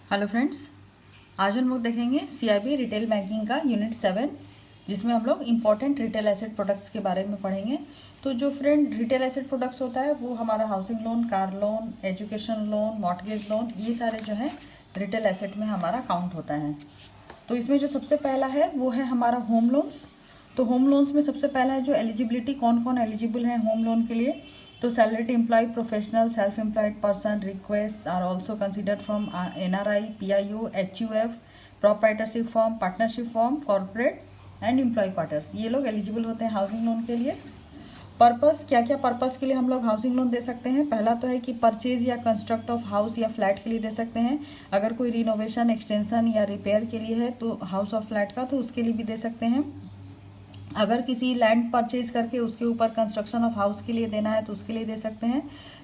Hello friends, आज हम लोग देखेंगे सीआईबी रिटेल बैंकिंग का यूनिट 7, जिसमें हम लोग इम्पॉर्टेंट रिटेल एसेट प्रोडक्ट्स के बारे में पढ़ेंगे। तो जो फ्रेंड रिटेल एसेट प्रोडक्ट्स होता है वो हमारा housing loan, car loan, education loan, mortgage loan, ये सारे जो है रिटेल एसेट में हमारा काउंट होता है। तो इसमें जो सबसे पहला है वो है हमारा होम लोन्स। तो होम लोन्स में सबसे पहला है जो एलिजिबिलिटी, कौन कौन एलिजिबल है होम लोन के लिए। तो salaried employ, professional, self employed person, request are also considered from NRI, PIO, HUF, proprietorship firm, partnership firm, corporate and employ quarters, ये लोग एलिजिबल होते हैं हाउसिंग लोन के लिए। पर्पस, क्या क्या पर्पस के लिए हम लोग हाउसिंग लोन दे सकते हैं। पहला तो है कि परचेज या कंस्ट्रक्ट ऑफ हाउस या फ्लैट के लिए दे सकते हैं। अगर कोई रिनोवेशन, एक्सटेंशन या रिपेयर के लिए है तो हाउस और फ्लैट का, तो उसके लिए भी दे सकते हैं। अगर किसी लैंड परचेज करके उसके ऊपर कंस्ट्रक्शन ऑफ हाउस के लिए देना है तो उसके लिए दे सकते हैं।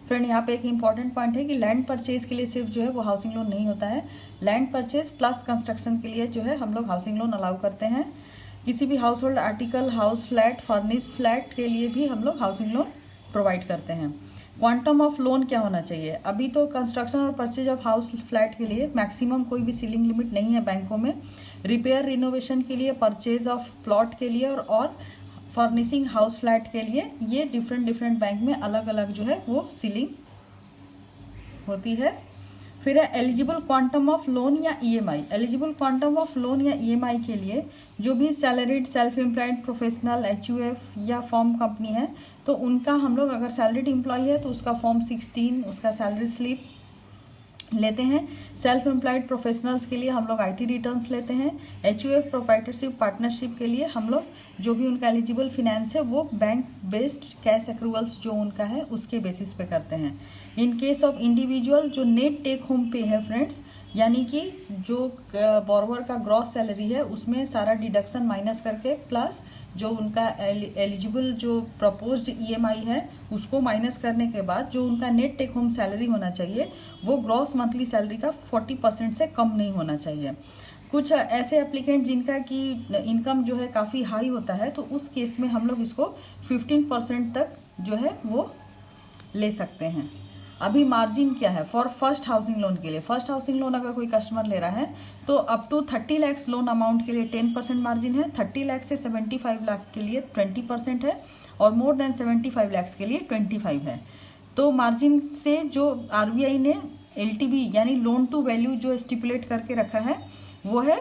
फ्रेंड, यहाँ पे एक इंपॉर्टेंट पॉइंट है कि लैंड परचेज के लिए सिर्फ जो है वो हाउसिंग लोन नहीं होता है। लैंड परचेज प्लस कंस्ट्रक्शन के लिए जो है हम लोग हाउसिंग लोन अलाउ करते हैं। किसी भी house hold article, house flat, furnished flat के लिए भी हम लोग हाउसिंग लोन प्रोवाइड करते हैं। क्वांटम ऑफ लोन क्या होना चाहिए। अभी तो कंस्ट्रक्शन और परचेज ऑफ हाउस फ्लैट के लिए मैक्सिमम कोई भी सीलिंग लिमिट नहीं है बैंकों में। रिपेयर, रिनोवेशन के लिए, परचेज ऑफ प्लॉट के लिए और फर्निशिंग हाउस फ्लैट के लिए ये डिफरेंट बैंक में अलग अलग जो है वो सीलिंग होती है। फिर है एलिजिबल क्वांटम ऑफ लोन या EMI। Eligible quantum of loan या EMI के लिए जो भी salaried, self employed, professional, HUF या फॉर्म कंपनी है तो उनका हम लोग, अगर सैलरीड एम्प्लॉय है तो उसका फॉर्म 16, उसका सैलरी स्लिप लेते हैं। सेल्फ एम्प्लॉयड प्रोफेशनल्स के लिए हम लोग IT रिटर्न्स लेते हैं। HUF, प्रोप्राइटरशिप, पार्टनरशिप के लिए हम लोग जो भी उनका एलिजिबल फिनेंस है वो बैंक बेस्ड कैश एक्रूवल्स जो उनका है उसके बेसिस पे करते हैं। इन केस ऑफ इंडिविजुअल, जो नेट टेक होम पे है फ्रेंड्स, यानी कि जो बॉर्वर का ग्रॉस सैलरी है उसमें सारा डिडक्शन माइनस करके प्लस जो उनका एलिजिबल जो प्रपोज्ड EMI है उसको माइनस करने के बाद जो उनका नेट टेक होम सैलरी होना चाहिए वो ग्रॉस मंथली सैलरी का 40% से कम नहीं होना चाहिए। कुछ ऐसे एप्लीकेंट जिनका कि इनकम जो है काफ़ी हाई होता है तो उस केस में हम लोग इसको 15% तक जो है वो ले सकते हैं। अभी मार्जिन क्या है फॉर फर्स्ट हाउसिंग लोन के लिए। फर्स्ट हाउसिंग लोन अगर कोई कस्टमर ले रहा है तो up to 30 lakh loan amount के लिए 10% मार्जिन है। 30 लाख से 75 लाख के लिए 20% है और मोर देन 75 लाख के लिए 25 है। तो मार्जिन से जो RBI ने LTV यानी लोन टू वैल्यू जो स्टिपुलेट करके रखा है वो है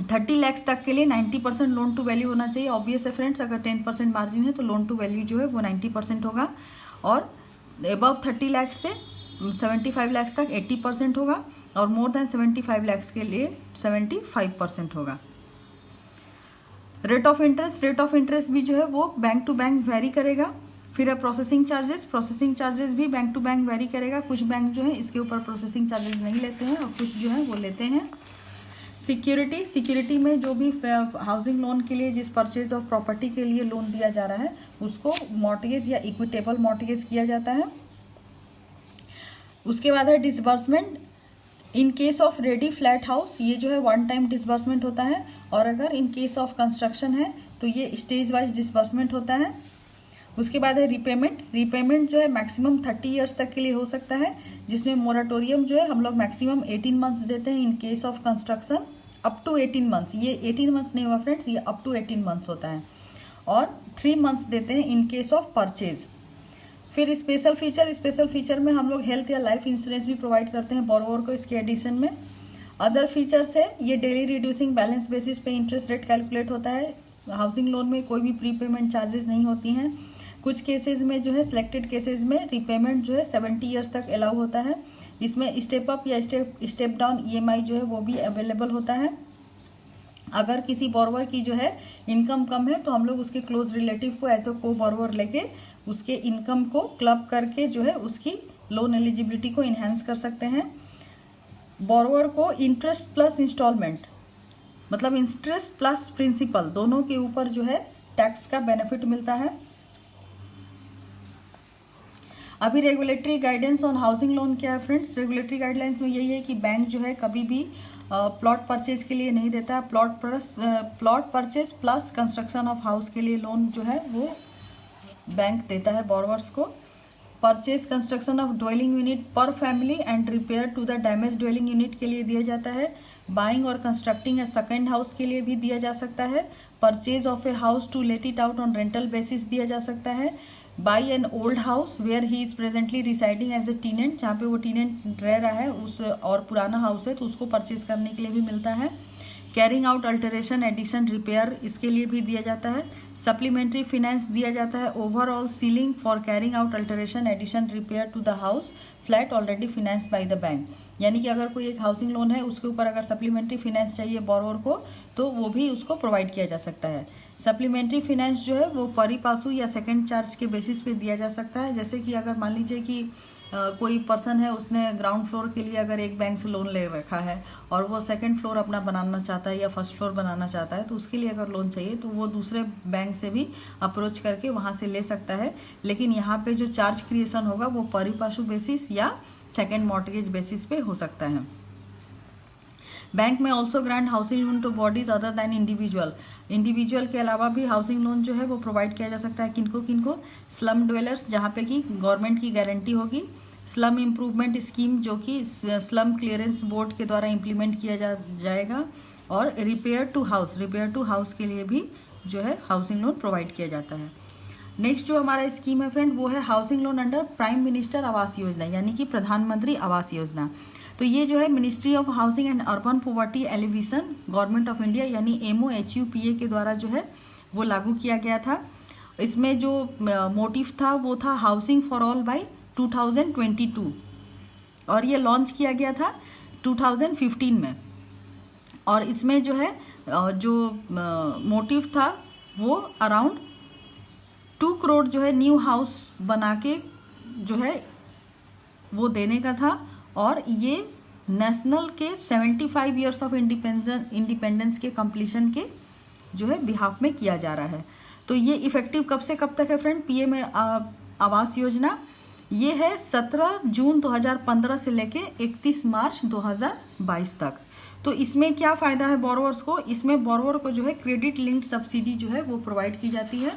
30 लाख तक के लिए 90% लोन टू वैल्यू होना चाहिए। ऑब्वियस है फ्रेंड्स, अगर 10% मार्जिन है तो लोन टू वैल्यू जो है वो 90% होगा और अबव 30 लाख से 75 लाख तक 80% होगा और मोर देन 75 लाख के लिए 75% होगा। रेट ऑफ इंटरेस्ट भी जो है वो बैंक टू बैंक वेरी करेगा। फिर है प्रोसेसिंग चार्जेस भी बैंक टू बैंक वेरी करेगा। कुछ बैंक जो है इसके ऊपर प्रोसेसिंग चार्जेस नहीं लेते हैं और कुछ जो है वो लेते हैं। सिक्योरिटी में जो भी हाउसिंग लोन के लिए जिस परचेज ऑफ प्रॉपर्टी के लिए लोन दिया जा रहा है उसको मॉर्टगेज या इक्विटेबल मॉर्टगेज किया जाता है। उसके बाद है disbursement. In case of ready flat house ये जो है 1 टाइम डिसबर्समेंट होता है और अगर इन केस ऑफ कंस्ट्रक्शन है तो ये स्टेज वाइज डिसबर्समेंट होता है। उसके बाद है रिपेमेंट जो है मैक्सिमम 30 ईयर्स तक के लिए हो सकता है, जिसमें मोराटोरियम जो है हम लोग मैक्सिमम 18 मंथ्स देते हैं। In case of construction up to 18 months, ये 18 मंथ्स नहीं होगा फ्रेंड्स, ये अप टू 18 मंथ्स होता है और 3 मंथ्स देते हैं इन केस ऑफ परचेज। फिर स्पेशल फीचर में हम लोग हेल्थ या लाइफ इंश्योरेंस भी प्रोवाइड करते हैं बोरोवर को इसके एडिशन में। अदर फीचर्स है ये डेली रिड्यूसिंग बैलेंस बेसिस पे इंटरेस्ट रेट कैलकुलेट होता है। हाउसिंग लोन में कोई भी प्री पेमेंट चार्जेस नहीं होती हैं। कुछ केसेस में जो है सिलेक्टेड केसेस में रिपेमेंट जो है 70 ईयर्स तक अलाउ होता है। इसमें स्टेप अप या स्टेप डाउन EMI जो है वो भी अवेलेबल होता है। अगर किसी बोरोवर की जो है इनकम कम है तो हम लोग उसके क्लोज रिलेटिव को एज अ को बोरोवर लेके उसके इनकम को क्लब करके जो है उसकी लोन एलिजिबिलिटी को इन्हेंस कर सकते हैं। बोरोवर को इंटरेस्ट प्लस इंस्टॉलमेंट, मतलब इंटरेस्ट प्लस प्रिंसिपल दोनों के ऊपर जो है टैक्स का बेनिफिट मिलता है। अभी regulatory guidance on housing loan क्या है फ्रेंड्स। रेगुलेटरी गाइडलाइंस में यही है कि बैंक जो है कभी भी प्लॉट परचेज के लिए नहीं देता है। Plot purchase plus construction of house के लिए लोन जो है वो बैंक देता है बोरोवर्स को। Purchase construction of dwelling unit per family and repair to the damage dwelling unit के लिए दिया जाता है। बाइंग और कंस्ट्रक्टिंग ए सेकेंड हाउस के लिए भी दिया जा सकता है। Purchase of a house to let it out on rental basis दिया जा सकता है। Buy an old house where he is presently residing as a tenant, जहाँ पे वो टीनेंट रह रहा है उस और पुराना हाउस है तो उसको परचेज करने के लिए भी मिलता है। Carrying out alteration addition repair इसके लिए भी दिया जाता है। सप्लीमेंट्री फाइनेंस दिया जाता है overall ceiling for carrying out alteration addition repair to the house flat already finance by the bank. यानी कि अगर कोई एक हाउसिंग लोन है उसके ऊपर अगर सप्लीमेंट्री फाइनेंस चाहिए बोरोवर को तो वो भी उसको प्रोवाइड किया जा सकता है। सप्लीमेंट्री फाइनेंस जो है वो परी पासू या सेकंड चार्ज के बेसिस पे दिया जा सकता है। जैसे कि अगर मान लीजिए कि कोई पर्सन है उसने ग्राउंड फ्लोर के लिए अगर एक बैंक से लोन ले रखा है और वो सेकंड फ्लोर अपना बनाना चाहता है या फर्स्ट फ्लोर बनाना चाहता है तो उसके लिए अगर लोन चाहिए तो वो दूसरे बैंक से भी अप्रोच करके वहाँ से ले सकता है। लेकिन यहाँ पे जो चार्ज क्रिएशन होगा वो परी पासू बेसिस या सेकेंड मॉर्टगेज बेसिस पे हो सकता है। बैंक में also grant housing loan two bodies other than individual. Individual के अलावा भी हाउसिंग लोन जो है वो प्रोवाइड किया जा सकता है। किनको किनको? स्लम ड्वेलर्स जहाँ पे कि गवर्नमेंट की गारंटी होगी। स्लम इम्प्रूवमेंट स्कीम जो कि स्लम क्लियरेंस बोर्ड के द्वारा इम्प्लीमेंट किया जाएगा। और रिपेयर टू हाउस के लिए भी जो है हाउसिंग लोन प्रोवाइड किया जाता है। नेक्स्ट जो हमारा स्कीम है फ्रेंड वो है housing loan under prime minister Awas Yojana, यानी कि प्रधानमंत्री आवास योजना। तो ये जो है ministry of housing and urban poverty alleviation government of India यानी MOHUPA के द्वारा जो है वो लागू किया गया था। इसमें जो मोटिव था वो था हाउसिंग फॉर ऑल बाय 2022 और ये लॉन्च किया गया था 2015 में। और इसमें जो है जो मोटिव था वो अराउंड 2 करोड़ जो है न्यू हाउस बना के जो है वो देने का था। और ये नेशनल के 75 ईयर्स ऑफ इंडिपेंडेंस के कंप्लीशन के जो है बिहाफ में किया जा रहा है। तो ये इफेक्टिव कब से कब तक है फ्रेंड? PM आवास योजना ये है 17 जून 2015 से लेके 31 मार्च 2022 तक। तो इसमें क्या फायदा है बोरोवर्स को? इसमें बोरोवर को जो है क्रेडिट लिंक्ड सब्सिडी जो है वो प्रोवाइड की जाती है।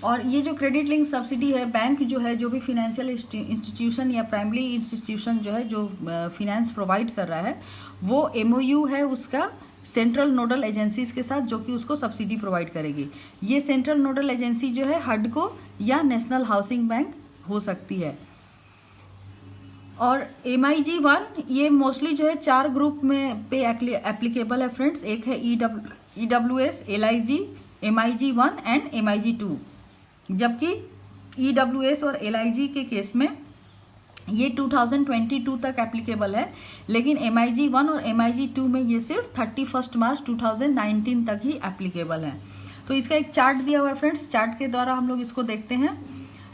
और ये जो क्रेडिट लिंक सब्सिडी है बैंक जो है जो भी फाइनेंशियल इंस्टीट्यूशन या प्राइमरी इंस्टीट्यूशन जो है जो फिनेंस प्रोवाइड कर रहा है वो MOU है उसका सेंट्रल नोडल एजेंसीज के साथ जो कि उसको सब्सिडी प्रोवाइड करेगी। ये सेंट्रल नोडल एजेंसी जो है HUDCO या नेशनल हाउसिंग बैंक हो सकती है। और MIG-1 ये मोस्टली जो है 4 ग्रुप में पे एप्लीकेबल है फ्रेंड्स। एक है EWS, LIG, MIG-1 and MIG-2। जबकि EWS और LIG के केस में ये 2022 तक एप्लीकेबल है, लेकिन MIG-1 और MIG-2 में ये सिर्फ 31 मार्च 2019 तक ही एप्लीकेबल है। तो इसका एक चार्ट दिया हुआ है फ्रेंड्स, चार्ट के द्वारा हम लोग इसको देखते हैं।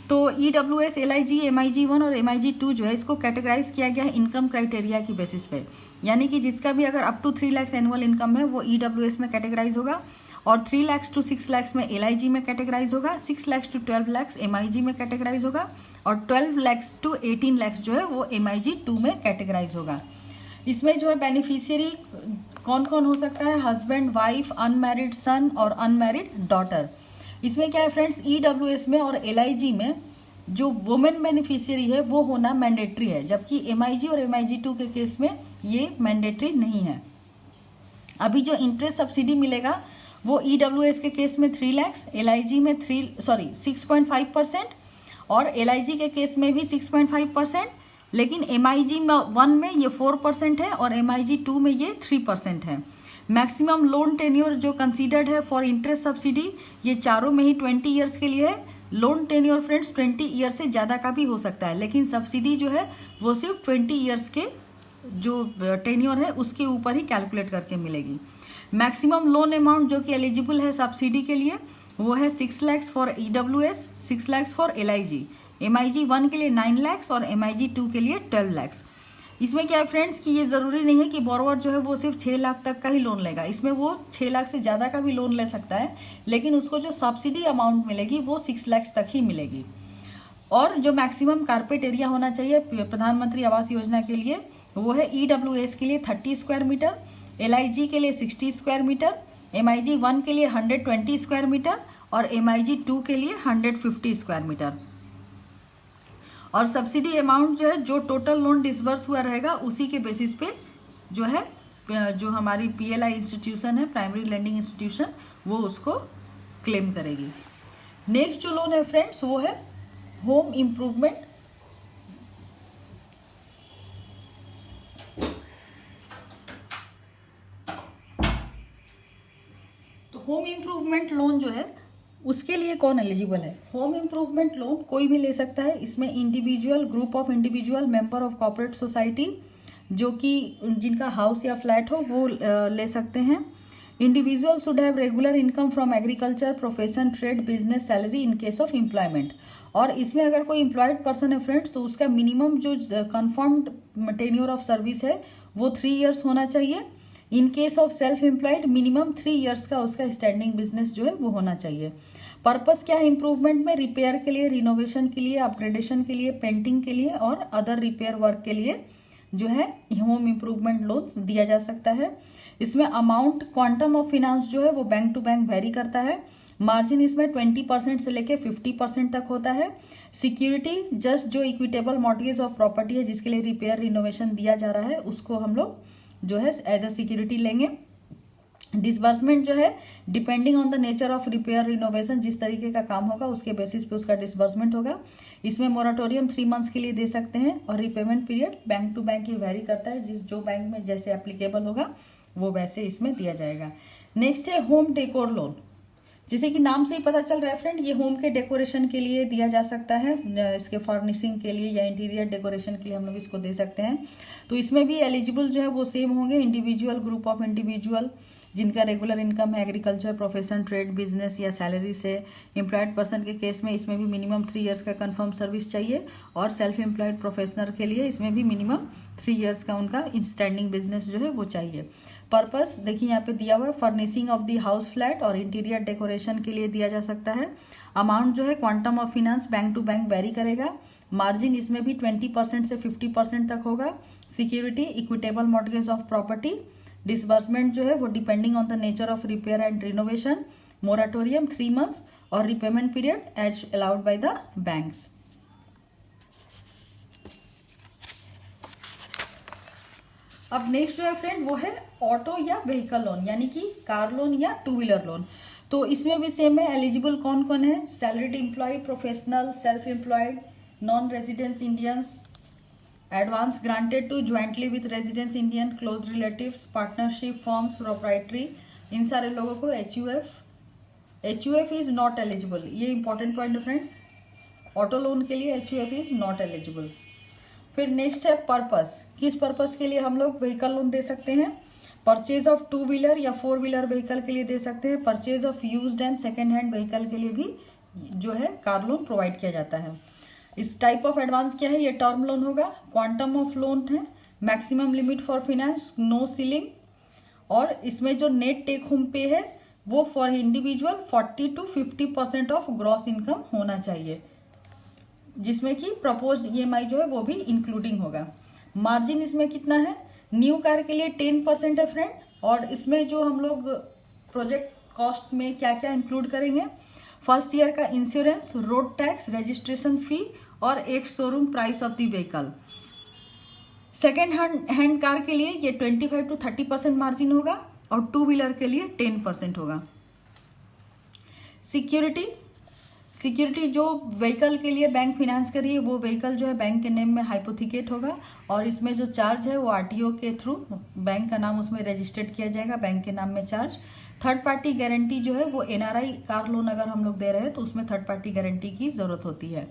तो EWS, LIG, MIG-1 और MIG-2 जो है इसको कैटेगराइज किया गया है इनकम क्राइटेरिया की बेसिस पे, यानी कि जिसका भी अगर up to 3 lakh annual income है वो EWS में कैटेगराइज होगा और 3 लाख टू 6 लाख में LIG में कैटेगराइज होगा, 6 लाख टू 12 लाख MIG में कैटेगराइज होगा और 12 लाख टू 18 लाख जो है वो MIG-2 में कैटेगराइज होगा। इसमें जो है बेनिफिशियरी कौन कौन हो सकता है? हस्बैंड, वाइफ, अनमैरिड सन और अनमैरिड डॉटर। इसमें क्या है फ्रेंड्स, EWS में और LIG में जो वुमेन बेनिफिशियरी है वो होना मैंडेटरी है, जबकि MIG और MIG-2 के केस में ये मैंडेटरी नहीं है। अभी जो इंटरेस्ट सब्सिडी मिलेगा वो EWS के केस में 3 लाख, LIG में 6.5% और LIG के केस में भी 6.5%, लेकिन MIG-1 में ये 4% है और MIG-2 में ये 3% है। मैक्सिमम लोन टेन्योर जो कंसीडर्ड है फॉर इंटरेस्ट सब्सिडी ये चारों में ही 20 ईयर्स के लिए है। लोन टेन्योर फ्रेंड्स 20 ईयर से ज़्यादा का भी हो सकता है, लेकिन सब्सिडी जो है वो सिर्फ 20 ईयर्स के जो टेन्योर है उसके ऊपर ही कैलकुलेट करके मिलेगी। मैक्सिमम लोन अमाउंट जो कि एलिजिबल है सब्सिडी के लिए वो है 6 lakh for EWS, 6 lakh for LIG, MIG-1 के लिए 9 लाख और MIG-2 के लिए 12 लाख। इसमें क्या है फ्रेंड्स कि ये ज़रूरी नहीं है कि बोरोवर जो है वो सिर्फ 6 लाख तक का ही लोन लेगा, इसमें वो 6 लाख से ज़्यादा का भी लोन ले सकता है, लेकिन उसको जो सब्सिडी अमाउंट मिलेगी वो 6 लाख तक ही मिलेगी। और जो मैक्सिमम कारपेट एरिया होना चाहिए प्रधानमंत्री आवास योजना के लिए वो है EWS के लिए 30 स्क्वायर मीटर, LIG के लिए 60 स्क्वायर मीटर, MIG-1 के लिए 120 स्क्वायर मीटर और MIG 2 के लिए 150 स्क्वायर मीटर। और सब्सिडी अमाउंट जो है, जो टोटल लोन डिसबर्स हुआ रहेगा उसी के बेसिस पे जो है, जो हमारी PLI इंस्टीट्यूशन है, प्राइमरी लैंडिंग इंस्टीट्यूशन, वो उसको क्लेम करेगी। नेक्स्ट जो लोन है फ्रेंड्स वो है होम इम्प्रूवमेंट। तो होम इम्प्रूवमेंट लोन जो है उसके लिए कौन एलिजिबल है? होम इम्प्रूवमेंट लोन कोई भी ले सकता है। इसमें individual, group of individual, member of corporate society जो कि जिनका हाउस या फ्लैट हो वो ले सकते हैं। Individual should have regular income from agriculture, profession, trade, business, salary in case of employment. और इसमें अगर कोई एम्प्लॉयड पर्सन है फ्रेंड्स तो उसका मिनिमम जो कंफर्म्ड टेन्योर ऑफ सर्विस है वो 3 इयर्स होना चाहिए। इन case of self employed minimum 3 years का उसका स्टैंडिंग बिजनेस जो है वो होना चाहिए। पर्पस क्या है इम्प्रूवमेंट में? रिपेयर के लिए, रिनोवेशन के लिए, अपग्रेडेशन के लिए, पेंटिंग के लिए और अदर रिपेयर वर्क के लिए जो है होम इम्प्रूवमेंट लोन दिया जा सकता है। इसमें अमाउंट, क्वांटम ऑफ फिनांस जो है वो बैंक टू बैंक वेरी करता है। मार्जिन इसमें 20% से लेके 50% तक होता है। सिक्योरिटी जस्ट जो इक्विटेबल मॉर्गेज ऑफ प्रॉपर्टी है जिसके लिए रिपेयर रिनोवेशन दिया जा रहा है उसको हम लोग जो है एज अ सिक्योरिटी लेंगे। डिसबर्समेंट जो है depending on the nature of repair renovation, जिस तरीके का काम होगा उसके बेसिस पे उसका डिसबर्समेंट होगा। इसमें मोराटोरियम 3 मंथ्स के लिए दे सकते हैं और repayment period bank to bank ही वेरी करता है, जो बैंक में जैसे एप्लीकेबल होगा वो वैसे इसमें दिया जाएगा। नेक्स्ट है होम डेकोर लोन। जैसे कि नाम से ही पता चल रहा है फ्रेंड, ये होम के डेकोरेशन के लिए दिया जा सकता है, इसके फर्निशिंग के लिए या इंटीरियर डेकोरेशन के लिए हम लोग इसको दे सकते हैं। तो इसमें भी एलिजिबल जो है वो सेम होंगे, इंडिविजुअल, ग्रुप ऑफ इंडिविजुअल जिनका रेगुलर इनकम है एग्रीकल्चर, प्रोफेशन, ट्रेड, बिजनेस या सैलरी से। एम्प्लॉयड पर्सन के केस में इसमें भी मिनिमम 3 इयर्स का कंफर्म सर्विस चाहिए और सेल्फ एम्प्लॉयड प्रोफेशनल के लिए इसमें भी मिनिमम 3 इयर्स का उनका स्टैंडिंग बिजनेस जो है वो चाहिए। पर्पस देखिए यहाँ पे दिया हुआ है, furnishing of the house flat और इंटीरियर डेकोरेशन के लिए दिया जा सकता है। अमाउंट जो है quantum of finance bank to bank vary करेगा। मार्जिन इसमें भी 20% से 50% तक होगा। Security equitable mortgage of property. Disbursement जो है वो depending on the nature of repair and renovation. Moratorium 3 months और repayment period as allowed by the banks. अब नेक्स्ट जो है फ्रेंड वो है ऑटो या व्हीकल लोन, यानी कि कार लोन या 2 व्हीलर लोन। तो इसमें भी सेम है, एलिजिबल कौन कौन है? Salaried employ, professional, self employed, non residence Indians, advance granted to jointly with residence Indian, close relatives, partnership, forms, proprietary, इन सारे लोगों को HUF इज नॉट एलिजिबल। ये इंपॉर्टेंट पॉइंट है फ्रेंड्स, ऑटो लोन के लिए HUF इज नॉट एलिजिबल। फिर next है पर्पस, किस पर्पस के लिए हम लोग व्हीकल लोन दे सकते हैं? परचेज ऑफ 2 व्हीलर या 4 व्हीलर व्हीकल के लिए दे सकते हैं। Purchase of used and second hand vehicle के लिए भी जो है कार लोन प्रोवाइड किया जाता है। इस टाइप ऑफ एडवांस क्या है? ये टर्म लोन होगा। क्वांटम ऑफ लोन है, maximum limit for finance, no ceiling. और इसमें जो नेट टेक होम पे है वो for individual 40 to 50% of gross income होना चाहिए, जिसमें कि प्रपोज्ड EMI जो है वो भी इंक्लूडिंग होगा। मार्जिन इसमें कितना है? न्यू कार के लिए 10% है फ्रेंड। और इसमें जो हम लोग प्रोजेक्ट कॉस्ट में क्या क्या इंक्लूड करेंगे? फर्स्ट ईयर का insurance, road tax, registration fee और एक showroom price of the vehicle. Second hand car के लिए ये 25 to 30% मार्जिन होगा और 2 व्हीलर के लिए 10% होगा। सिक्योरिटी जो व्हीकल के लिए बैंक फिनेंस कर रही है वो व्हीकल जो है बैंक के नेम में हाइपोथिकेट होगा और इसमें जो चार्ज है वो RTO के थ्रू बैंक का नाम उसमें रजिस्टर्ड किया जाएगा, बैंक के नाम में चार्ज। थर्ड पार्टी गारंटी जो है वो NRI कार लोन अगर हम लोग दे रहे हैं तो उसमें थर्ड पार्टी गारंटी की जरूरत होती है।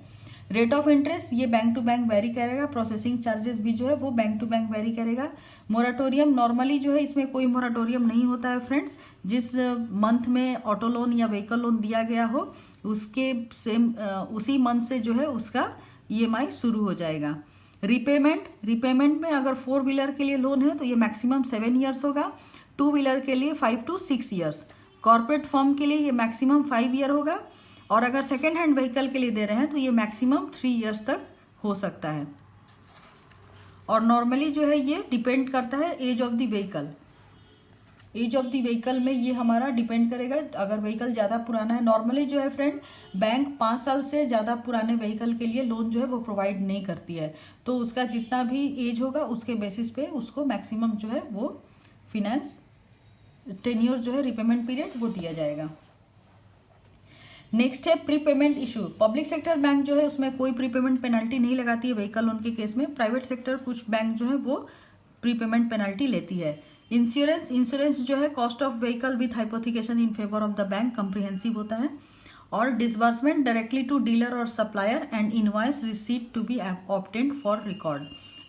रेट ऑफ इंटरेस्ट ये बैंक टू बैंक वेरी करेगा। प्रोसेसिंग चार्जेस भी जो है वो बैंक टू बैंक वेरी करेगा। मोराटोरियम नॉर्मली जो है इसमें कोई मोराटोरियम नहीं होता है फ्रेंड्स। जिस मंथ में ऑटो लोन या व्हीकल लोन दिया गया हो उसके सेम उसी मंथ से जो है उसका EMI शुरू हो जाएगा। रिपेमेंट में अगर 4 व्हीलर के लिए लोन है तो ये मैक्सिमम 7 ईयर्स होगा, 2 व्हीलर के लिए 5 to 6 ईयर्स, कॉर्पोरेट फर्म के लिए ये मैक्सिमम 5 ईयर होगा और अगर सेकेंड हैंड व्हीकल के लिए दे रहे हैं तो ये मैक्सिमम 3 ईयर्स तक हो सकता है। और नॉर्मली जो है ये डिपेंड करता है age of the vehicle. Age of the vehicle में ये हमारा डिपेंड करेगा। अगर व्हीकल ज़्यादा पुराना है, नॉर्मली जो है फ्रेंड बैंक 5 साल से ज़्यादा पुराने व्हीकल के लिए लोन जो है वो प्रोवाइड नहीं करती है, तो उसका जितना भी एज होगा उसके बेसिस पे उसको मैक्सिमम जो है वो फिनेंस टेन्योर जो है रिपेमेंट पीरियड वो दिया जाएगा। नेक्स्ट है prepayment issue. Public sector bank जो है उसमें कोई प्रीपेमेंट पेनल्टी नहीं लगाती है व्हीकल लोन के केस में। प्राइवेट सेक्टर कुछ बैंक जो है वो प्रीपेमेंट पेनल्टी लेती है। इंश्योरेंस जो है cost of vehicle with hypothecation in favour of the bank comprehensive होता है। और डिसबर्समेंट डायरेक्टली टू डीलर और supplier and invoice receipt to be obtained for record.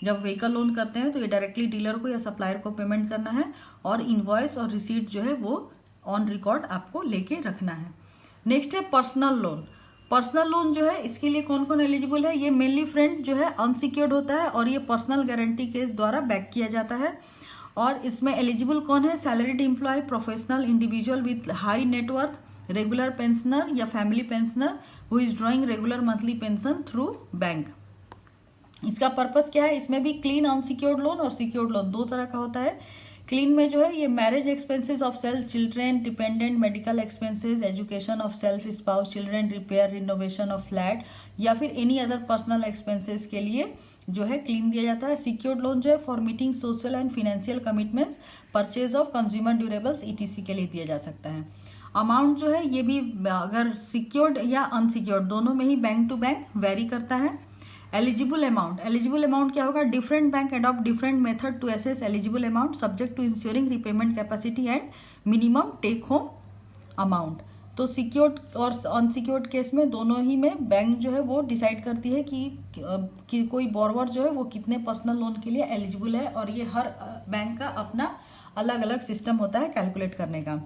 जब व्हीकल लोन करते हैं तो ये डायरेक्टली डीलर को या सप्लायर को पेमेंट करना है और इनवॉइस और रिसीट जो है वो ऑन रिकॉर्ड आपको लेके रखना है। नेक्स्ट है पर्सनल लोन। पर्सनल लोन जो है इसके लिए कौन कौन एलिजिबल है? ये मेनली फ्रेंड जो है अनसिक्योर्ड होता है और ये पर्सनल गारंटी के द्वारा बैक किया जाता है। और इसमें एलिजिबल कौन है? Salaried employ, professional individual with high net worth, regular pensioner या family pensioner who is drawing regular monthly pension through bank. इसका पर्पस क्या है? इसमें भी क्लीन अनसिक्योर्ड लोन और सिक्योर्ड लोन दो तरह का होता है। क्लीन में जो है ये marriage expenses of self, children, dependent, medical expenses, education of self, spouse, children, repair, renovation of flat या फिर एनी अदर पर्सनल एक्सपेंसेस के लिए जो है क्लीन दिया जाता है। सिक्योर्ड लोन जो है for meeting social and financial commitments, purchase of consumer durables etc के लिए दिया जा सकता है। अमाउंट जो है ये भी अगर सिक्योर्ड या अनसिक्योर्ड दोनों में ही बैंक टू बैंक वेरी करता है। एलिजिबल अमाउंट क्या होगा? Different bank adopt different method to assess eligible amount subject to insuring repayment capacity and minimum take home amount. तो सिक्योर्ड और अनसिक्योर्ड केस में दोनों ही में बैंक जो है वो डिसाइड करती है कि कोई बोरोवर जो है वो कितने पर्सनल लोन के लिए एलिजिबल है, और ये हर बैंक का अपना अलग अलग सिस्टम होता है कैलकुलेट करने का।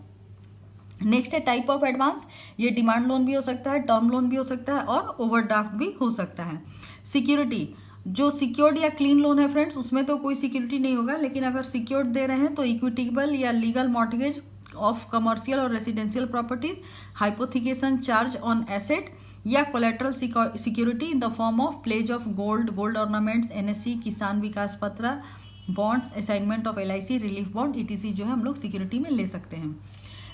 नेक्स्ट है टाइप ऑफ एडवांस। ये डिमांड लोन भी हो सकता है, टर्म लोन भी हो सकता है और ओवरड्राफ्ट भी हो सकता है। सिक्योरिटी, जो सिक्योर्ड या क्लीन लोन है फ्रेंड्स उसमें तो कोई सिक्योरिटी नहीं होगा, लेकिन अगर सिक्योर्ड दे रहे हैं तो इक्विटेबल या लीगल मॉर्टगेज ऑफ कमर्शियल और residential properties, hypothecation charge on asset या collateral security in the form of pledge of gold ornaments, NSC, Kisan Vikas Patra, bonds, assignment of LIC, relief bond ETC जो है हम लोग सिक्योरिटी में ले सकते हैं।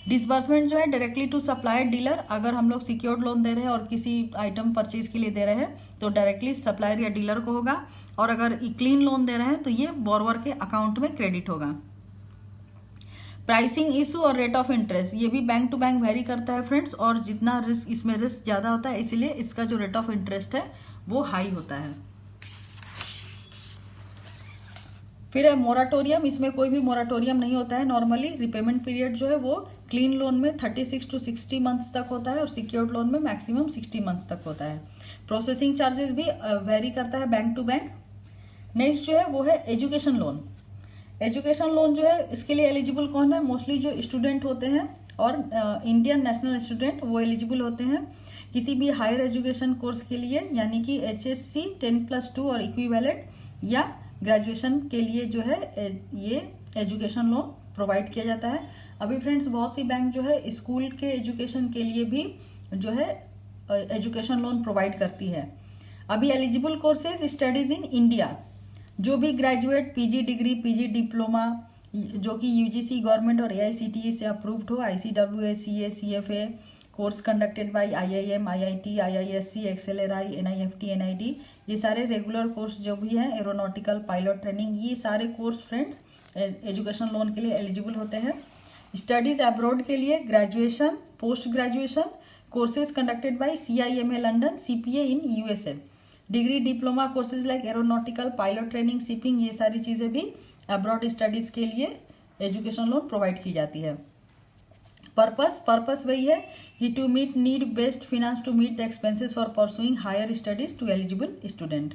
डिसबर्समेंट जो है डायरेक्टली टू सप्लायर डीलर। अगर हम लोग सिक्योर्ड लोन दे रहे हैं और किसी आइटम परचेज के लिए दे रहे हैं तो डायरेक्टली सप्लायर या डीलर को होगा, और अगर क्लीन लोन दे रहे हैं तो ये बोरोवर के अकाउंट में क्रेडिट होगा। प्राइसिंग इशू और रेट ऑफ इंटरेस्ट, ये भी बैंक टू बैंक वेरी करता है फ्रेंड्स, और जितना रिस्क इसमें रिस्क ज्यादा होता है इसलिए इसका जो रेट ऑफ इंटरेस्ट है वो हाई होता है। फिर है मोराटोरियम। इसमें कोई भी मोराटोरियम नहीं होता है। नॉर्मली रिपेमेंट पीरियड जो है वो क्लीन लोन में 36 to 60 मंथ्स तक होता है और सिक्योर्ड लोन में मैक्सिमम 60 मंथ्स तक होता है। प्रोसेसिंग चार्जेस भी वेरी करता है बैंक टू बैंक। नेक्स्ट जो है वो है एजुकेशन लोन। एजुकेशन लोन जो है इसके लिए एलिजिबल कौन है? मोस्टली जो स्टूडेंट होते हैं और इंडियन नेशनल स्टूडेंट वो एलिजिबल होते हैं किसी भी हायर एजुकेशन कोर्स के लिए, यानी कि HSC 10+2 और इक्विवेलेंट या ग्रेजुएशन के लिए जो है ये एजुकेशन लोन प्रोवाइड किया जाता है। अभी फ्रेंड्स बहुत सी बैंक जो है स्कूल के एजुकेशन के लिए भी जो है एजुकेशन लोन प्रोवाइड करती है। अभी eligible courses studies in India, जो भी graduate PG degree, PG diploma जो कि यूजीसी गवर्नमेंट और AICTE से अप्रूव्ड हो, ICWA, CA, CFA course conducted by IIM, IIT, IISc, XLRI, NIFT, NID, ये सारे रेगुलर कोर्स जो भी हैं, एरोनॉटिकल, पायलट ट्रेनिंग, ये सारे कोर्स फ्रेंड्स एजुकेशन लोन के लिए एलिजिबल होते हैं। स्टडीज अब्रॉड के लिए graduation, post graduation courses conducted by CIMA London, CPA in USA, degree diploma courses like aeronautical, pilot training, shipping, ये सारी चीजें भी अब्रॉड स्टडीज के लिए एजुकेशन लोन प्रोवाइड की जाती है। पर्पस वही है कि to meet need based finance to meet the expenses for pursuing higher studies to eligible student.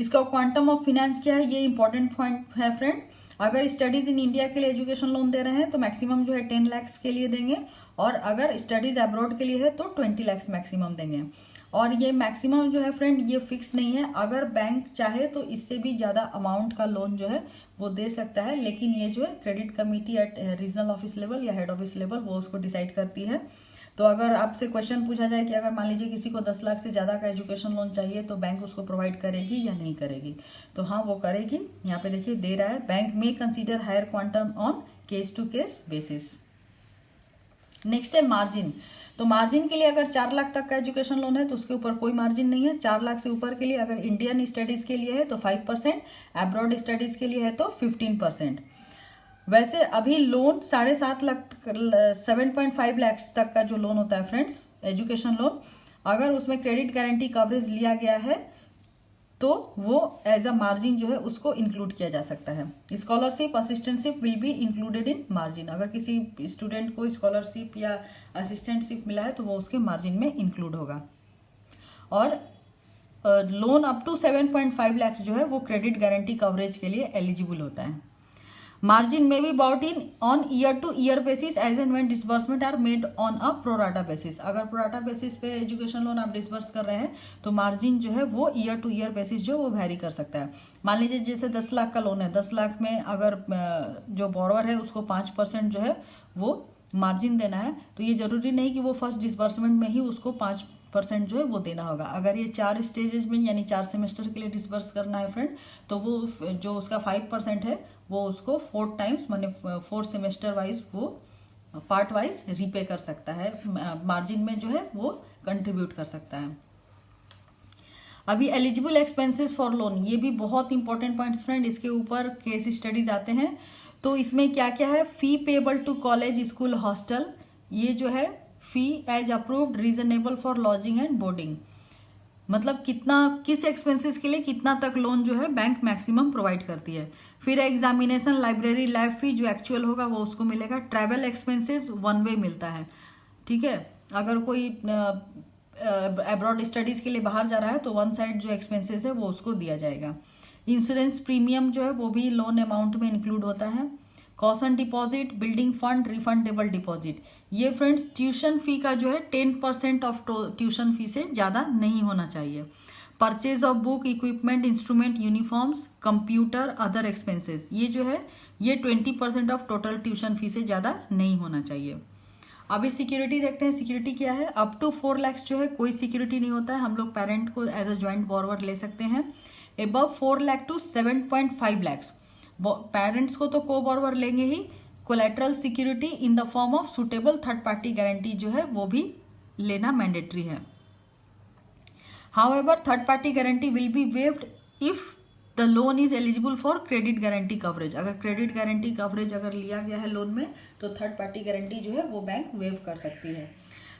इसका क्वांटम ऑफ फिनेंस क्या है, ये इंपॉर्टेंट पॉइंट है फ्रेंड। अगर स्टडीज इन इंडिया के लिए एजुकेशन लोन दे रहे हैं तो मैक्सिमम जो है 10 लाख के लिए देंगे, और अगर स्टडीज अब्रॉड के लिए है तो 20 लाख मैक्सिमम देंगे। और ये मैक्सिमम जो है फ्रेंड ये फिक्स नहीं है, अगर बैंक चाहे तो इससे भी ज़्यादा अमाउंट का लोन जो है वो दे सकता है, लेकिन ये जो है credit committee eight regional office level या हेड ऑफिस लेवल वो उसको डिसाइड करती है। तो अगर आपसे क्वेश्चन पूछा जाए कि अगर मान लीजिए किसी को 10 लाख से ज़्यादा का एजुकेशन लोन चाहिए तो बैंक उसको प्रोवाइड करेगी या नहीं करेगी, तो हाँ वो करेगी। यहाँ पे देखिए दे रहा है बैंक में consider higher quantum on case to case basis. Next है मार्जिन। तो मार्जिन के लिए अगर 4 लाख तक का एजुकेशन लोन है तो उसके ऊपर कोई मार्जिन नहीं है। 4 लाख से ऊपर के लिए अगर इंडियन स्टडीज के लिए है तो 5%, अब्रॉड स्टडीज के लिए है तो 15%। वैसे अभी लोन 7.5 लाख 7.5 लाख तक का जो लोन होता है फ्रेंड्स, एजुकेशन लोन, अगर उसमें क्रेडिट गारंटी कवरेज लिया गया है तो वो एज अ मार्जिन जो है उसको इंक्लूड किया जा सकता है। Scholarship assistantship will be included in margin. अगर किसी स्टूडेंट को स्कॉलरशिप या असिस्टेंटशिप मिला है तो वो उसके मार्जिन में इंक्लूड होगा। और लोन अप टू 7.5 लाख जो है वो क्रेडिट गारंटी कवरेज के लिए एलिजिबल होता है। मार्जिन में be brought in on year to year basis as and when disbursement are made on a pro rata basis. अगर प्रोराटा बेसिस पे एजुकेशन लोन आप डिसबर्स कर रहे हैं तो मार्जिन जो है वो ईयर टू ईयर बेसिस जो वो वैरी कर सकता है। मान लीजिए जैसे 10 लाख का लोन है, 10 लाख में अगर जो बोरोवर है उसको 5% जो है वो मार्जिन देना है, तो ये जरूरी नहीं कि वो फर्स्ट डिसबर्समेंट में ही उसको 5% जो है वो देना होगा। अगर ये 4 स्टेजेस में यानी 4 सेमेस्टर के लिए डिसबर्स करना है फ्रेंड, तो वो जो उसका 5% है वो उसको 4 टाइम्स माने 4 सेमेस्टर वाइज वो पार्ट वाइज रीपे कर सकता है, मार्जिन में जो है वो कंट्रीब्यूट कर सकता है। अभी एलिजिबल एक्सपेंसेस फॉर लोन, ये भी बहुत इंपॉर्टेंट पॉइंट्स फ्रेंड, इसके ऊपर केस स्टडीज आते हैं। तो इसमें क्या क्या है, fee payable to college school hostel, ये जो है fee as approved reasonable for lodging and boarding, मतलब कितना किस एक्सपेंसेस के लिए कितना तक लोन जो है बैंक मैक्सिमम प्रोवाइड करती है। फिर एग्जामिनेशन लाइब्रेरी लैब फी जो एक्चुअल होगा वो उसको मिलेगा। ट्रैवल एक्सपेंसेस 1 वे मिलता है, ठीक है। अगर कोई अब्रॉड स्टडीज के लिए बाहर जा रहा है तो 1 साइड जो एक्सपेंसेस है वो उसको दिया जाएगा। इंश्योरेंस प्रीमियम जो है वो भी लोन अमाउंट में इंक्लूड होता है। Caution deposit, building fund, refundable deposit, ये फ्रेंड्स ट्यूशन फी का जो है 10% ऑफ ट्यूशन फी से ज्यादा नहीं होना चाहिए। Purchase of book, equipment, instrument, uniforms, computer, other expenses, ये जो है ये 20% ऑफ टोटल ट्यूशन फी से ज्यादा नहीं होना चाहिए। अभी सिक्योरिटी देखते हैं, सिक्योरिटी क्या है। अप टू 4 लाख जो है कोई सिक्योरिटी नहीं होता है, हम लोग पेरेंट को एज अ ज्वाइंट बोरोवर ले सकते हैं। Above 4 lakh to 7.5 lakh parents को तो को बोरोवर लेंगे ही, collateral security in the form of suitable third party guarantee जो है वो भी लेना मैंडेटरी है। However third party guarantee will be waived if the loan is eligible for credit guarantee coverage. अगर क्रेडिट गारंटी कवरेज अगर लिया गया है लोन में तो थर्ड पार्टी गारंटी जो है वो बैंक वेव कर सकती है।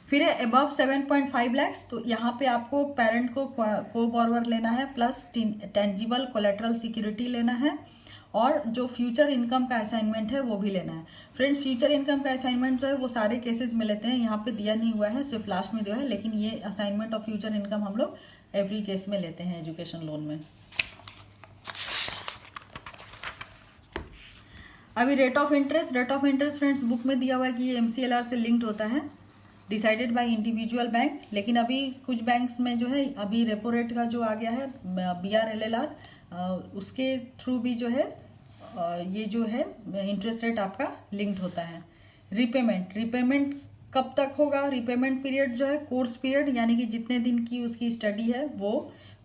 फिर है अबव 7.5 लाख, तो यहाँ पे आपको पेरेंट को बोरोवर लेना है प्लस टेंजिबल कोलेटरल सिक्योरिटी लेना है और जो फ्यूचर इनकम का असाइनमेंट है वो भी लेना है। फ्रेंड्स फ्यूचर इनकम का असाइनमेंट जो है वो सारे केसेस में लेते हैं, यहाँ पे दिया नहीं हुआ है, सिर्फ लास्ट में दिया है, लेकिन ये असाइनमेंट ऑफ फ्यूचर इनकम हम लोग एवरी केस में लेते हैं एजुकेशन लोन में। अभी rate of interest friends book में दिया हुआ है कि ये MCLR से लिंक्ड होता है, डिसाइडेड बाय इंडिविजुअल बैंक। लेकिन अभी कुछ बैंक्स में जो है अभी रेपो रेट का जो आ गया है BRLLR, उसके थ्रू भी जो है ये जो है इंटरेस्ट रेट आपका लिंक्ड होता है। रिपेमेंट कब तक होगा, रिपेमेंट पीरियड जो है कोर्स पीरियड यानी कि जितने दिन की उसकी स्टडी है वो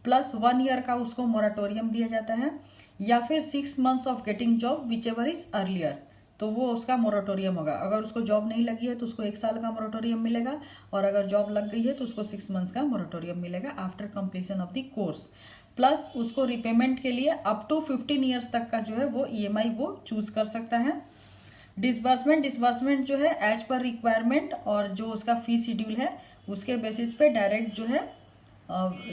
प्लस 1 ईयर का उसको मोराटोरियम दिया जाता है, या फिर 6 months of getting job which ever is earlier, तो वो उसका मोराटोरियम होगा। अगर उसको जॉब नहीं लगी है तो उसको 1 साल का मोराटोरियम मिलेगा, और अगर जॉब लग गई है तो उसको 6 मंथ्स का मोराटोरियम मिलेगा after completion of the course. Plus उसको रिपेमेंट के लिए अप टू 15 ईयर्स तक का जो है वो EMI वो चूज कर सकता है। डिसबर्समेंट जो है एज पर रिक्वायरमेंट और जो उसका फी शेड्यूल है उसके बेसिस पे डायरेक्ट जो है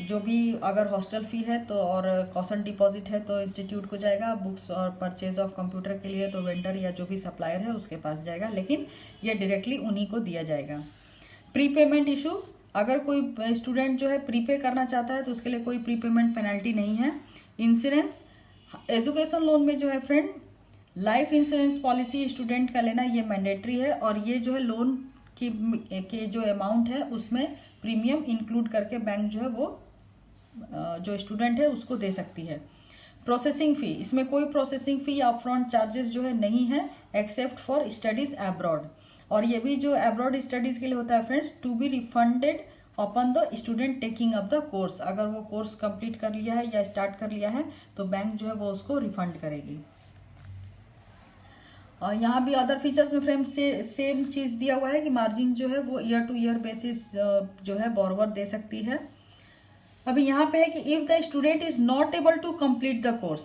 जो भी अगर हॉस्टल फी है तो और कॉशन डिपॉजिट है तो इंस्टीट्यूट को जाएगा, बुक्स और परचेज ऑफ कंप्यूटर के लिए तो वेंडर या जो भी सप्लायर है उसके पास जाएगा, लेकिन ये डायरेक्टली उन्हीं को दिया जाएगा। प्रीपेमेंट इशू, अगर कोई स्टूडेंट जो है प्रीपे करना चाहता है तो उसके लिए कोई प्रीपेमेंट पेनल्टी नहीं है। इंश्योरेंस एजुकेशन लोन में जो है friend life insurance policy student का लेना ये मैंडेटरी है, और ये जो है लोन के जो अमाउंट है उसमें प्रीमियम इंक्लूड करके बैंक जो है वो जो स्टूडेंट है उसको दे सकती है। प्रोसेसिंग फी, इसमें कोई प्रोसेसिंग फी या अपफ्रंट चार्जेस जो है नहीं है एक्सेप्ट फॉर स्टडीज अब्रॉड, और ये भी जो अब्रॉड स्टडीज के लिए होता है friends to be refunded upon the student taking up the course. अगर वो कोर्स कंप्लीट कर लिया है या स्टार्ट कर लिया है तो बैंक जो है वो उसको रिफंड करेगी। यहाँ भी अदर फीचर्स में फ्रेंड से सेम चीज़ दिया हुआ है कि मार्जिन जो है वो ईयर टू ईयर बेसिस जो है बोरोवर दे सकती है। अभी यहाँ पे है कि if the student is not able to complete the course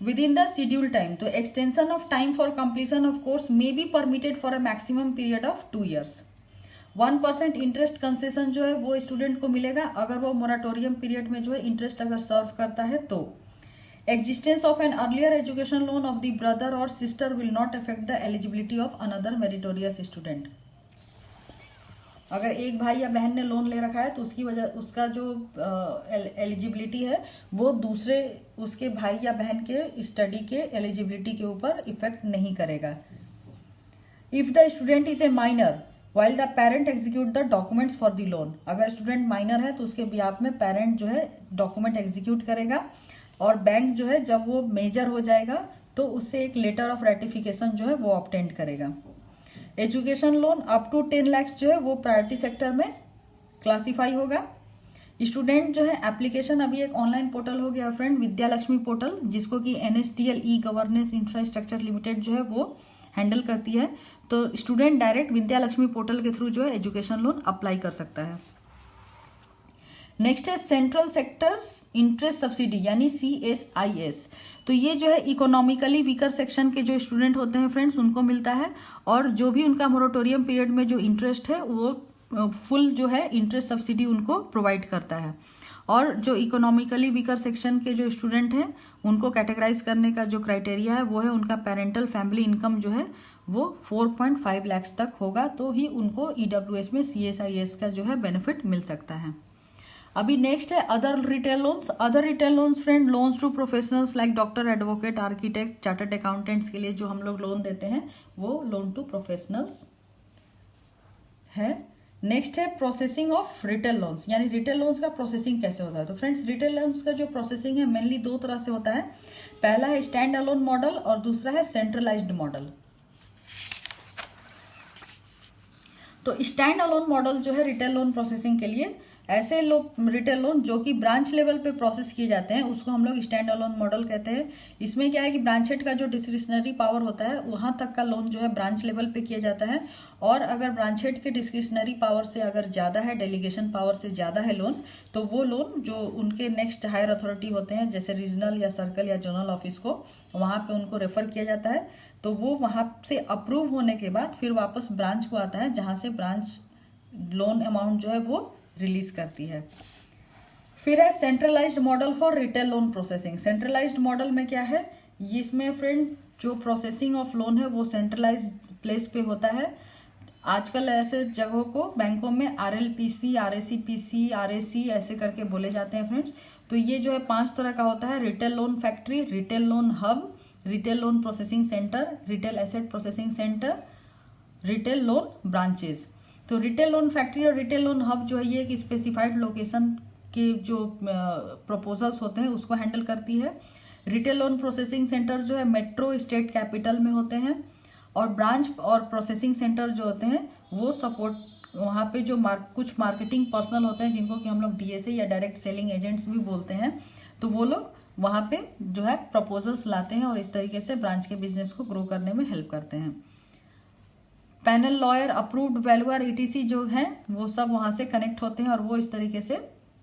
within the schedule time, तो extension of time for completion of course may be permitted for a maximum period of 2 years। 1% interest concession जो है वो student को मिलेगा अगर वो moratorium period में जो है इंटरेस्ट अगर सर्व करता है तो। Existence of an earlier education loan of the brother or sister will not affect the eligibility of another meritorious student। अगर एक भाई या बहन ने लोन ले रखा है तो उसकी वजह उसका जो एलिजिबिलिटी है वो दूसरे उसके भाई या बहन के स्टडी के एलिजिबिलिटी के ऊपर इफेक्ट नहीं करेगा। If the student is a minor while the parent execute the documents for the loan, अगर स्टूडेंट माइनर है तो उसके बिहाफ में पेरेंट जो है डॉक्यूमेंट एग्जीक्यूट करेगा और बैंक जो है जब वो मेजर हो जाएगा तो उससे एक लेटर ऑफ रेटिफिकेशन जो है वो ऑब्टेंड करेगा। Education loan up to 10 lakhs जो है वो प्रायोरिटी सेक्टर में क्लासीफाई होगा। स्टूडेंट जो है एप्लीकेशन, अभी एक ऑनलाइन पोर्टल हो गया फ्रेंड विद्या लक्ष्मी पोर्टल, जिसको कि NSDL e governance infrastructure limited जो है वो हैंडल करती है। तो student direct Vidya Lakshmi portal के थ्रू जो है एजुकेशन लोन अप्लाई कर सकता है। नेक्स्ट है सेंट्रल सेक्टर्स इंटरेस्ट सब्सिडी यानी CSIS। तो ये जो है इकोनॉमिकली वीकर सेक्शन के जो स्टूडेंट होते हैं फ्रेंड्स उनको मिलता है, और जो भी उनका मोरेटोरियम पीरियड में जो इंटरेस्ट है वो फुल जो है इंटरेस्ट सब्सिडी उनको प्रोवाइड करता है। और जो इकोनॉमिकली वीकर सेक्शन के जो स्टूडेंट हैं उनको कैटेगराइज करने का जो क्राइटेरिया है वो है उनका पेरेंटल फैमिली इनकम जो है वो 4.5 lakhs तक होगा, तो ही उनको EWS में CSIS का जो है बेनिफिट मिल सकता है। अभी नेक्स्ट है other retail loans. Other retail loans friend loans to professionals like doctor, advocate, architect, chartered accountants के लिए जो हम लोग लोन देते हैं वो लोन टू प्रोफेशनल्स है। नेक्स्ट है प्रोसेसिंग ऑफ रिटेल लोन्स, यानी रिटेल लोन्स का प्रोसेसिंग कैसे होता है। तो फ्रेंड्स रिटेल लोन्स का जो प्रोसेसिंग है मेनली 2 तरह से होता है। पहला है स्टैंड अलोन मॉडल और दूसरा है सेंट्रलाइज्ड मॉडल। तो स्टैंड अलोन मॉडल जो है रिटेल लोन प्रोसेसिंग के लिए, ऐसे रिटेल लोन जो कि ब्रांच लेवल पे प्रोसेस किए जाते हैं उसको हम लोग स्टैंड अलोन मॉडल कहते हैं। इसमें क्या है कि ब्रांच हेड का जो डिस्क्रिशनरी पावर होता है वहां तक का लोन जो है ब्रांच लेवल पे किया जाता है, और अगर ब्रांच हेड के डिस्क्रिशनरी पावर से अगर ज़्यादा है, डेलीगेशन पावर से ज़्यादा है लोन, तो वो लोन जो उनके नेक्स्ट हायर अथॉरिटी होते हैं जैसे रीजनल या सर्कल या जोनल ऑफिस को, वहाँ पे उनको रेफर किया जाता है। तो वो वहाँ से अप्रूव होने के बाद फिर वापस ब्रांच को आता है, जहाँ से ब्रांच लोन अमाउंट जो है वो रिलीज करती है। फिर है centralised model for retail loan processing. Centralised model में क्या है, इसमें फ्रेंड जो प्रोसेसिंग ऑफ लोन है वो सेंट्रलाइज प्लेस पे होता है। आजकल ऐसे जगहों को बैंकों में RLPC, RACPC, RAC ऐसे करके बोले जाते हैं फ्रेंड्स। तो ये जो है 5 तरह का होता है: retail loan factory, retail loan hub, retail loan processing centre, retail asset processing centre, retail loan branches. तो रिटेल लोन फैक्ट्री और रिटेल लोन हब जो है ये एक स्पेसिफाइड लोकेशन के जो प्रपोजल्स होते हैं उसको हैंडल करती है। रिटेल लोन प्रोसेसिंग सेंटर जो है मेट्रो स्टेट कैपिटल में होते हैं, और ब्रांच और प्रोसेसिंग सेंटर जो होते हैं वो सपोर्ट वहाँ पे जो कुछ मार्केटिंग पर्सनल होते हैं जिनको कि हम लोग DSA या डायरेक्ट सेलिंग एजेंट्स भी बोलते हैं, तो वो लोग वहाँ पे जो है प्रपोजल्स लाते हैं और इस तरीके से ब्रांच के बिजनेस को ग्रो करने में हेल्प करते हैं। Panel, lawyer, approved valuer, ETC जो है वो सब वहाँ से कनेक्ट होते हैं और वो इस तरीके से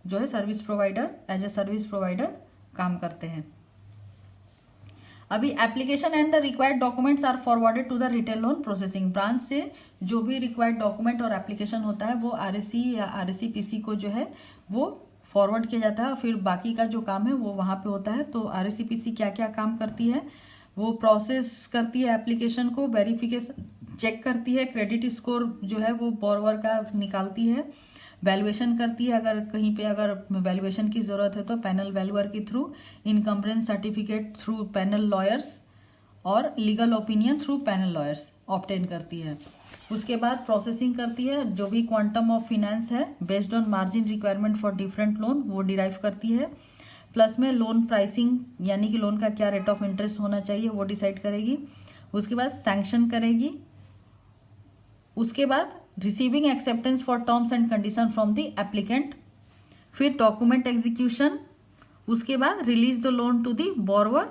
जो है service provider as a service provider काम करते हैं। अभी application and the required documents are forwarded to the retail loan processing. Branch से जो भी रिक्वायर्ड डॉक्यूमेंट और एप्लीकेशन होता है वो RAC या RACPC को जो है वो फॉरवर्ड किया जाता है, और फिर बाकी का जो काम है वो वहाँ पे होता है। तो RACPC क्या क्या काम करती है, वो प्रोसेस करती है एप्लीकेशन को, वेरिफिकेशन चेक करती है, क्रेडिट स्कोर जो है वो बोरोवर का निकालती है, वैल्यूएशन करती है, अगर कहीं पे अगर वैल्यूएशन की ज़रूरत है तो पैनल वैल्यूअर के through, encumbrance certificate through panel lawyers, और legal opinion through panel lawyers obtain करती है। उसके बाद प्रोसेसिंग करती है, जो भी क्वांटम ऑफ फिनेंस है based on margin requirement for different loan वो डिराइव करती है। प्लस में लोन प्राइसिंग यानी कि लोन का क्या रेट ऑफ इंटरेस्ट होना चाहिए वो डिसाइड करेगी। उसके बाद सैंक्शन करेगी। उसके बाद receiving acceptance for terms and condition from the applicant, फिर डॉक्यूमेंट एग्जीक्यूशन, उसके बाद release the loan to the borrower,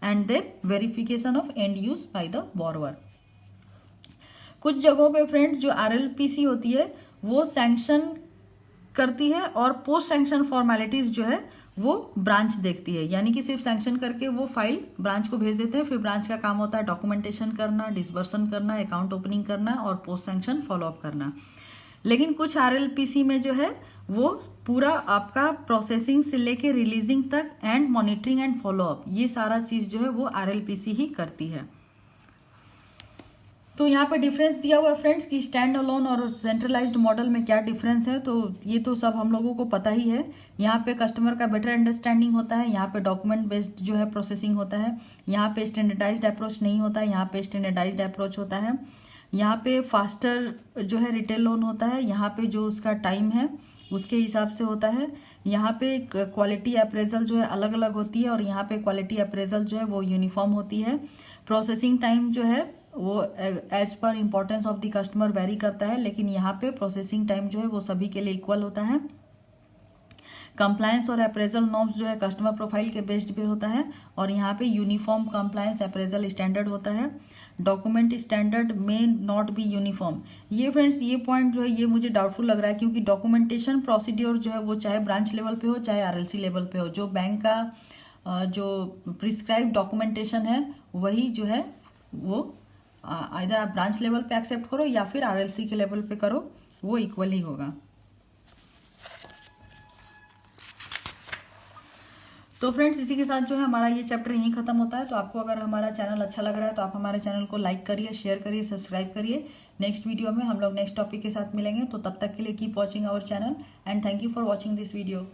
and then verification of and use by the borrower. कुछ जगहों पे फ्रेंड जो आरएलपीसी होती है वो सैंक्शन करती है और पोस्ट सैंक्शन फॉर्मेलिटीज जो है वो ब्रांच देखती है, यानी कि सिर्फ सैंक्शन करके वो फाइल ब्रांच को भेज देते हैं, फिर ब्रांच का काम होता है डॉक्यूमेंटेशन करना, डिसबर्सन करना, अकाउंट ओपनिंग करना और पोस्ट सैंक्शन फॉलोअप करना। लेकिन कुछ आरएलपीसी में जो है वो पूरा आपका प्रोसेसिंग से लेके रिलीजिंग तक एंड मॉनिटरिंग एंड फॉलोअप ये सारा चीज जो है वो आरएलपीसी ही करती है। तो यहाँ पे डिफरेंस दिया हुआ है फ्रेंड्स कि स्टैंड अलोन और सेंट्रलाइज्ड मॉडल में क्या डिफरेंस है, तो ये तो सब हम लोगों को पता ही है। यहाँ पे कस्टमर का बेटर अंडरस्टैंडिंग होता है, यहाँ पे डॉक्यूमेंट बेस्ड जो है प्रोसेसिंग होता है, यहाँ पे स्टैंडर्डाइज्ड अप्रोच नहीं होता है, यहाँ पे स्टैंडर्डाइज्ड अप्रोच होता है। यहाँ पे फास्टर जो है रिटेल लोन होता है, यहाँ पे जो उसका टाइम है उसके हिसाब से होता है। यहाँ पे क्वालिटी अप्रेजल जो है अलग अलग होती है और यहाँ पे क्वालिटी अप्रेजल जो है वो यूनिफॉर्म होती है। प्रोसेसिंग टाइम जो है वो as per importance of the customer vary करता है, लेकिन यहाँ पे प्रोसेसिंग टाइम जो है वो सभी के लिए इक्वल होता है। कंप्लायंस और अप्रेजल नॉर्म्स जो है कस्टमर प्रोफाइल के बेस्ड पे होता है और यहाँ पे यूनिफॉर्म कंप्लायंस अप्रेजल स्टैंडर्ड होता है। डॉक्यूमेंट स्टैंडर्ड में नॉट बी यूनिफॉर्म। ये फ्रेंड्स ये पॉइंट जो है ये मुझे डाउटफुल लग रहा है, क्योंकि डॉक्यूमेंटेशन प्रोसीड्योर जो है वो चाहे ब्रांच लेवल पे हो चाहे आरएलसी लेवल पे हो, जो बैंक का जो प्रिस्क्राइब डॉक्यूमेंटेशन है वही जो है वो आइदर आप ब्रांच लेवल पे एक्सेप्ट करो या फिर आरएलसी के लेवल पे करो, वो इक्वल ही होगा। तो फ्रेंड्स इसी के साथ जो है हमारा ये चैप्टर यहीं खत्म होता है। तो आपको अगर हमारा चैनल अच्छा लग रहा है तो आप हमारे चैनल को लाइक करिए, शेयर करिए, सब्सक्राइब करिए। नेक्स्ट वीडियो में हम लोग नेक्स्ट टॉपिक के साथ मिलेंगे, तो तब तक के लिए keep watching our channel and thank you for watching this video.